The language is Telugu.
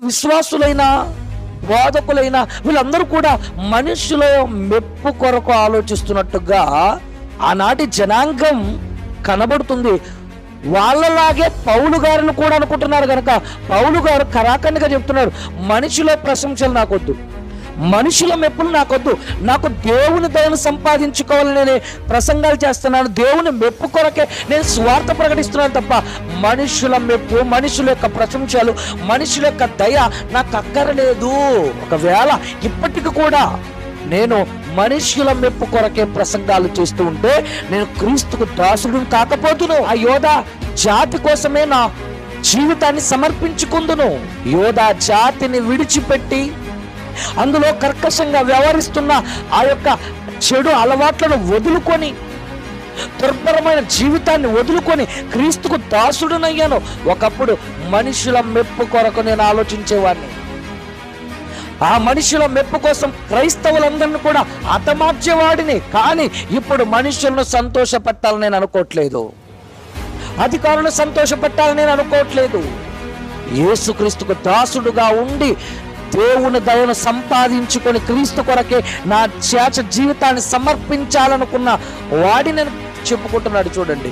విశ్వాసులైన, బోధకులైన వీళ్ళందరూ కూడా మనుషుల మెప్పు కొరకు ఆలోచిస్తున్నట్టుగా ఆనాటి జనాంగం కనబడుతుంది. వాళ్ళలాగే పౌలు గారిని కూడా అనుకుంటున్నారు కనుక పౌలు గారు కరాఖండిగా చెప్తున్నారు, మనుషుల ప్రశంసలు నాకొద్దు, మనుషుల మెప్పులు నాకొద్దు, నాకు దేవుని దయను సంపాదించుకోవాలని నేను ప్రసంగాలు చేస్తున్నాను, దేవుని మెప్పు కొరకే నేను స్వార్థ ప్రకటిస్తున్నాను తప్ప మనుషుల మెప్పు, మనుషుల యొక్క ప్రశంసలు, మనుషుల యొక్క దయ నాకు అక్కరలేదు. ఒకవేళ ఇప్పటికి కూడా నేను మనుషుల మెప్పు కొరకే ప్రసంగాలు చేస్తూ ఉంటే నేను క్రీస్తుకు దాసుడు కాకపోతును. ఆ యోధా జాతి కోసమే నా జీవితాన్ని సమర్పించుకుందును. యోధా జాతిని విడిచిపెట్టి అందులో కర్కశంగా వ్యవహరిస్తున్న ఆ యొక్క చెడు అలవాట్లను వదులుకొని, దుర్భరమైన జీవితాన్ని వదులుకొని క్రీస్తుకు దాసుడునయ్యాను. ఒకప్పుడు మనుషుల మెప్పు కొరకు నేను ఆలోచించేవాడిని. ఆ మనుషుల మెప్పు కోసం క్రైస్తవులందరినీ కూడా హతమార్చేవాడిని. కానీ ఇప్పుడు మనుషులను సంతోషపెట్టాలని నేను అనుకోవట్లేదు, అధికారులను సంతోషపెట్టాలని నేను అనుకోవట్లేదు. యేసుక్రీస్తుకు దాసుడుగా ఉండి దేవుని దయను సంపాదించుకొని క్రీస్తు కొరకే నా జీవితాన్ని సమర్పించాలనుకున్న వాడిని చెప్పుకుంటున్నాడు. చూడండి.